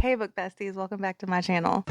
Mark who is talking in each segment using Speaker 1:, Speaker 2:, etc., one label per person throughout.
Speaker 1: Hey book besties, welcome back to my channel.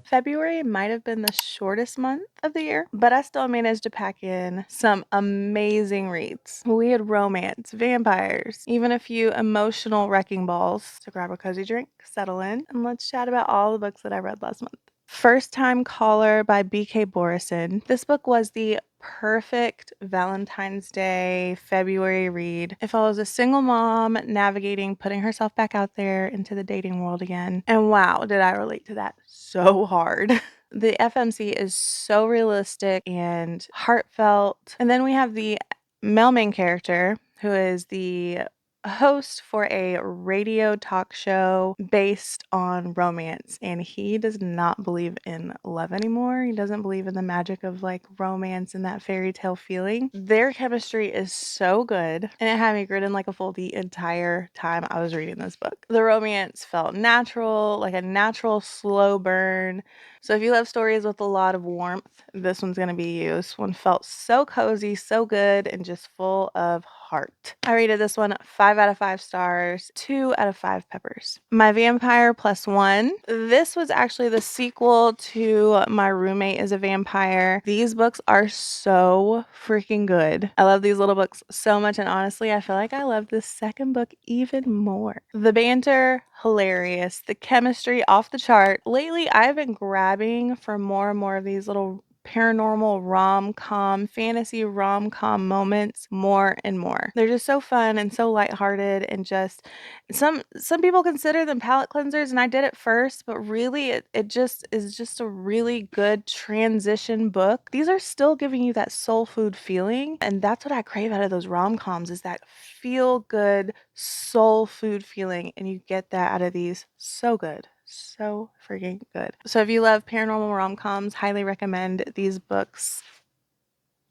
Speaker 1: February might have been the shortest month of the year, but I still managed to pack in some amazing reads. We had romance, vampires, even a few emotional wrecking balls. So grab a cozy drink, settle in, and let's chat about all the books that I read last month. First Time Caller by B.K. Borison. This book was the perfect Valentine's Day February read. It follows a single mom navigating putting herself back out there into the dating world again. And wow, did I relate to that so hard. The FMC is so realistic and heartfelt. And then we have the male main character who is the host for a radio talk show based on romance, and he does not believe in love anymore. He doesn't believe in the magic of like romance and that fairy tale feeling. Their chemistry is so good, and it had me gritting like a fool the entire time I was reading this book. The romance felt natural, like a natural slow burn. So if you love stories with a lot of warmth, this one's going to be you. This one felt so cozy, so good, and just full of heart. I rated this one 5 out of 5 stars, 2 out of 5 peppers. My Vampire Plus One. This was actually the sequel to My Roommate is a Vampire. These books are so freaking good. I love these little books so much, and honestly, I feel like I love this second book even more. The banter, hilarious. The chemistry, off the chart. Lately, I've been grabbing for more and more of these little paranormal rom-com, fantasy rom-com moments more and more. They're just so fun and so lighthearted, and just some people consider them palate cleansers, and I did it first, but really it just is just a really good transition book. These are still giving you that soul food feeling, and that's what I crave out of those rom-coms, is that feel good soul food feeling, and you get that out of these. So good. So freaking good. So if you love paranormal rom-coms, highly recommend these books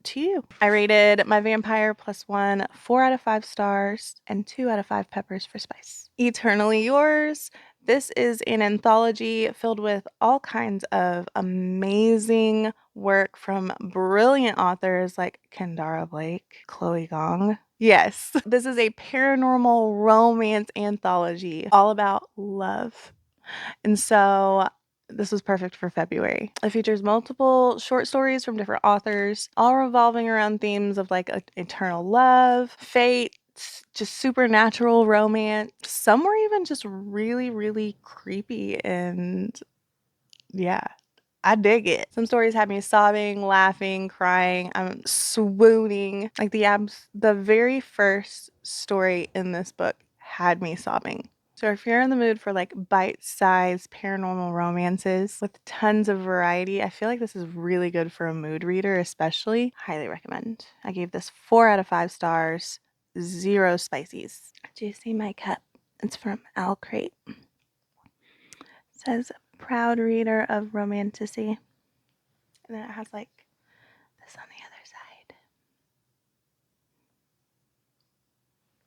Speaker 1: to you. I rated My Vampire Plus One 4 out of 5 stars and 2 out of 5 peppers for spice. Eternally Yours. This is an anthology filled with all kinds of amazing work from brilliant authors like Kendara Blake, Chloe Gong. Yes, this is a paranormal romance anthology all about love. And so this was perfect for February. It features multiple short stories from different authors, all revolving around themes of like eternal love, fate, just supernatural romance. Some were even just really, really creepy, and yeah, I dig it. Some stories had me sobbing, laughing, crying. I'm swooning. Like the very first story in this book had me sobbing. So if you're in the mood for like bite-sized paranormal romances with tons of variety, I feel like this is really good for a mood reader, especially. Highly recommend. I gave this 4 out of 5 stars, 0 spices. Do you see my cup? It's from Owl Crate. It says proud reader of Romantasy. And then it has like this on the other side.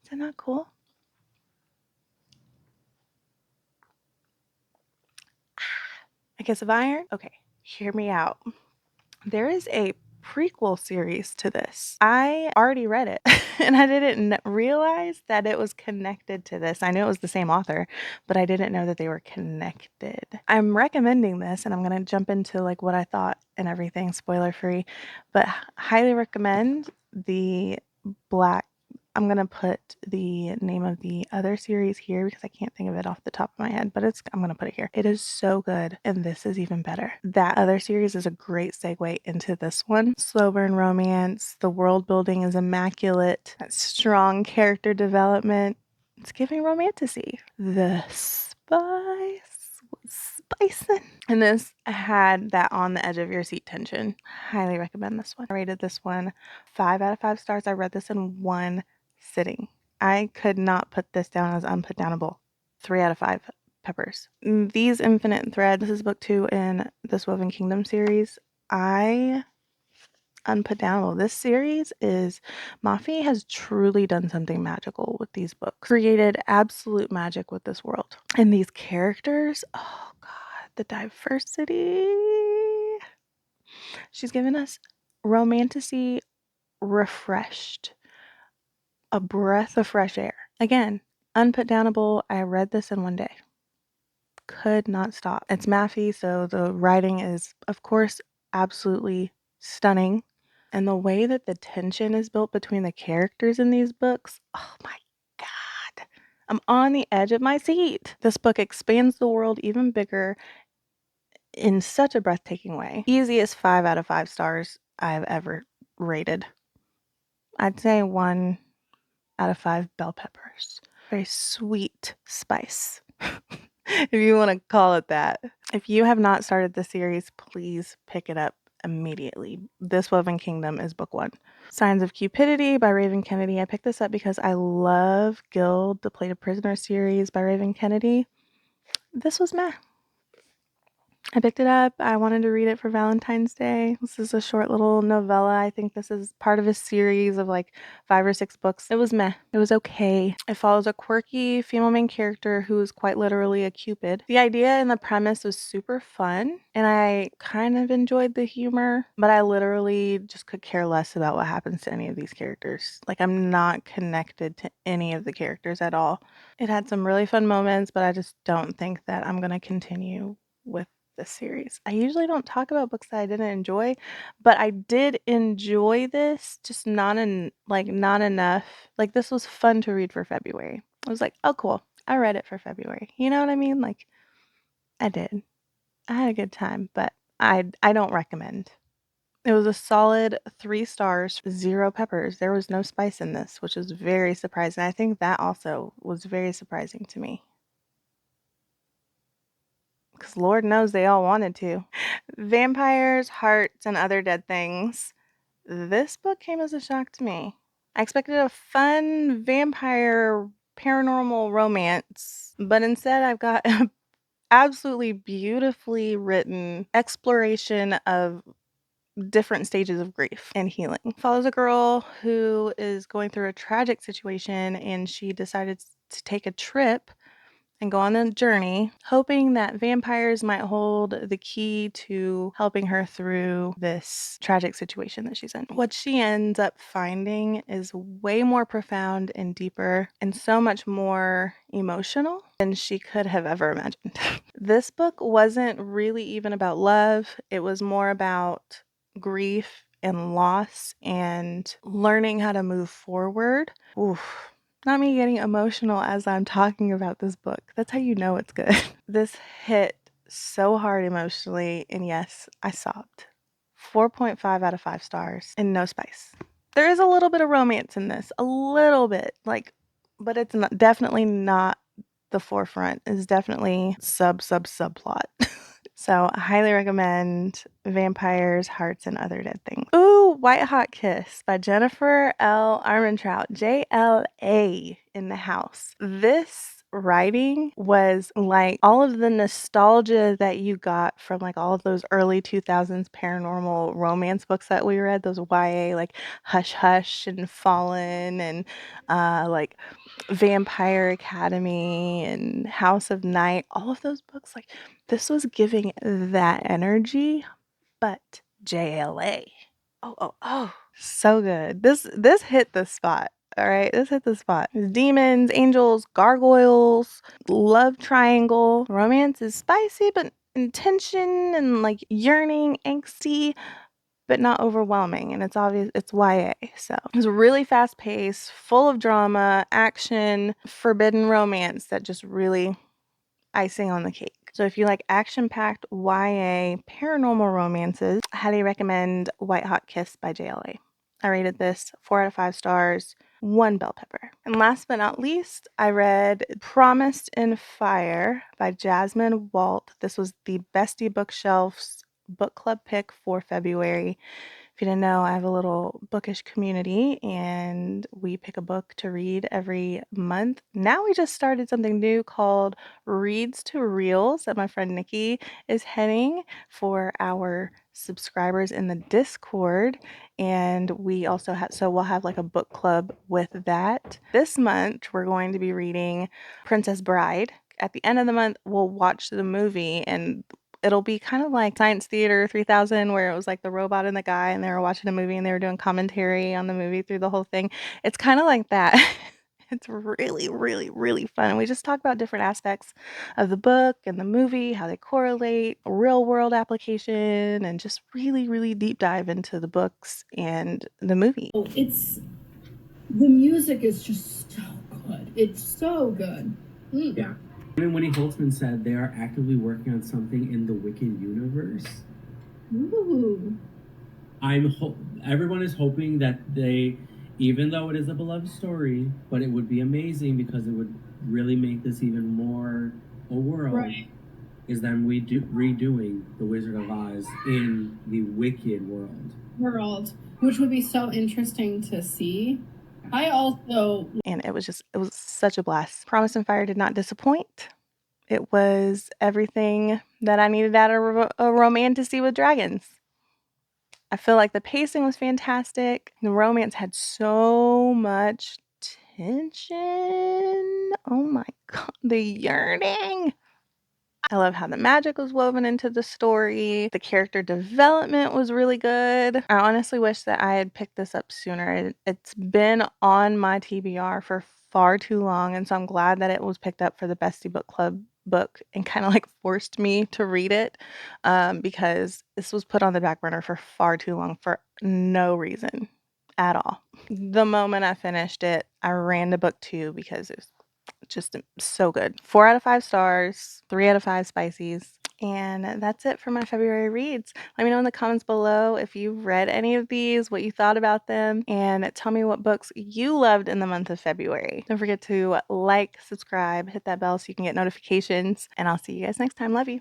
Speaker 1: Is that not cool? A Kiss of Iron? Okay, hear me out. There is a prequel series to this. I already read it and I didn't realize that it was connected to this. I knew it was the same author, but I didn't know that they were connected. I'm recommending this, and I'm going to jump into like what I thought and everything, spoiler free, but highly recommend the Black. I'm going to put the name of the other series here because I can't think of it off the top of my head, but I'm going to put it here. It is so good, and this is even better. That other series is a great segue into this one. Slow burn romance. The world building is immaculate. That strong character development. It's giving romantasy. The spice was spicing. And this had that on the edge of your seat tension. Highly recommend this one. I rated this one 5 out of 5 stars. I read this in one sitting. I could not put this down as unputdownable. 3 out of 5 peppers. These Infinite Threads, this is book 2 in this Woven Kingdom series. I unputdownable. This series is, Mafi has truly done something magical with these books. Created absolute magic with this world. And these characters, oh God, the diversity. She's given us Romantasy refreshed. A breath of fresh air. Again, unputdownable. I read this in one day. Could not stop. It's Mafi, so the writing is, of course, absolutely stunning. And the way that the tension is built between the characters in these books, oh my God. I'm on the edge of my seat. This book expands the world even bigger in such a breathtaking way. Easiest 5 out of 5 stars I've ever rated. I'd say 1 out of 5 bell peppers. Very sweet spice, if you want to call it that. If you have not started the series, please pick it up immediately. This Woven Kingdom is book 1. Signs of Cupidity by Raven Kennedy. I picked this up because I love Guild, the Plate of Prisoner series by Raven Kennedy. This was meh. I picked it up. I wanted to read it for Valentine's Day. This is a short little novella. I think this is part of a series of like 5 or 6 books. It was meh. It was okay. It follows a quirky female main character who is quite literally a Cupid. The idea and the premise was super fun, and I kind of enjoyed the humor, but I literally just could care less about what happens to any of these characters. Like, I'm not connected to any of the characters at all. It had some really fun moments, but I just don't think that I'm going to continue with this series. I usually don't talk about books that I didn't enjoy, but I did enjoy this, just not enough. Like, this was fun to read for February. I was like, oh cool, I read it for February. You know what I mean? Like, I did. I had a good time, but I don't recommend. It was a solid 3 stars, 0 peppers. There was no spice in this, which was very surprising. I think that also was very surprising to me. Because Lord knows they all wanted to. Vampires, Hearts, and Other Dead Things. This book came as a shock to me. I expected a fun vampire paranormal romance, but instead I've got an absolutely beautifully written exploration of different stages of grief and healing. Follows a girl who is going through a tragic situation, and she decided to take a trip and go on a journey, hoping that vampires might hold the key to helping her through this tragic situation that she's in. What she ends up finding is way more profound and deeper and so much more emotional than she could have ever imagined. This book wasn't really even about love. It was more about grief and loss and learning how to move forward. Oof. Not me getting emotional as I'm talking about this book. That's how you know it's good. This hit so hard emotionally, and yes, I sobbed. 4.5 out of 5 stars, and no spice. There is a little bit of romance in this, a little bit, but it's definitely not the forefront. It's definitely subplot. So I highly recommend Vampires, Hearts, and Other Dead Things. Ooh, White Hot Kiss by Jennifer L. Armentrout, JLA in the house. This writing was like all of the nostalgia that you got from like all of those early 2000s paranormal romance books that we read, those YA like Hush Hush and Fallen and like Vampire Academy and House of Night, all of those books, like this was giving that energy, but JLA. Oh, so good. This hit the spot. All right, this hit the spot. Demons, angels, gargoyles, love triangle. Romance is spicy, but intention and like yearning, angsty, but not overwhelming. And it's obvious it's YA. So it's really fast paced, full of drama, action, forbidden romance that just really icing on the cake. So if you like action-packed YA paranormal romances, I highly recommend White Hot Kiss by JLA. I rated this 4 out of 5 stars, 1 bell pepper. And last but not least, I read Promised in Fire by Jasmine Walt. This was the Bestie Bookshelf's book club pick for February. If you didn't know, I have a little bookish community and we pick a book to read every month. Now we just started something new called Reads to Reels that my friend Nikki is heading for our subscribers in the Discord. And we also have, so we'll have like a book club with that. This month, we're going to be reading Princess Bride. At the end of the month, we'll watch the movie and it'll be kind of like Science Theater 3000, where it was like the robot and the guy, and they were watching a movie and they were doing commentary on the movie through the whole thing. It's kind of like that. It's really, really, really fun. We just talk about different aspects of the book and the movie, how they correlate, real world application, and just really, really deep dive into the books and the movie.
Speaker 2: The music is just so good. It's so good.
Speaker 3: Yeah. Even Winnie Holtzman said they are actively working on something in the Wiccan universe.
Speaker 2: Ooh.
Speaker 3: Everyone is hoping that even though it is a beloved story, but it would be amazing because it would really make this even more a world.
Speaker 2: Right.
Speaker 3: Is them redoing The Wizard of Oz in the Wicked world.
Speaker 2: Which would be so interesting to see.
Speaker 1: And it was such a blast. Promise and Fire did not disappoint. It was everything that I needed out of a romantasy with dragons. I feel like the pacing was fantastic. The romance had so much tension. Oh my god, the yearning. I love how the magic was woven into the story. The character development was really good. I honestly wish that I had picked this up sooner. It's been on my TBR for far too long, and so I'm glad that it was picked up for the Bestie Book Club book and kind of like forced me to read it, because this was put on the back burner for far too long for no reason at all. The moment I finished it, I ran to book 2 because it was just so good. 4 out of 5 stars, 3 out of 5 spicies. And that's it for my February reads. Let me know in the comments below if you've read any of these, what you thought about them, and tell me what books you loved in the month of February. Don't forget to like, subscribe, hit that bell so you can get notifications, and I'll see you guys next time. Love you.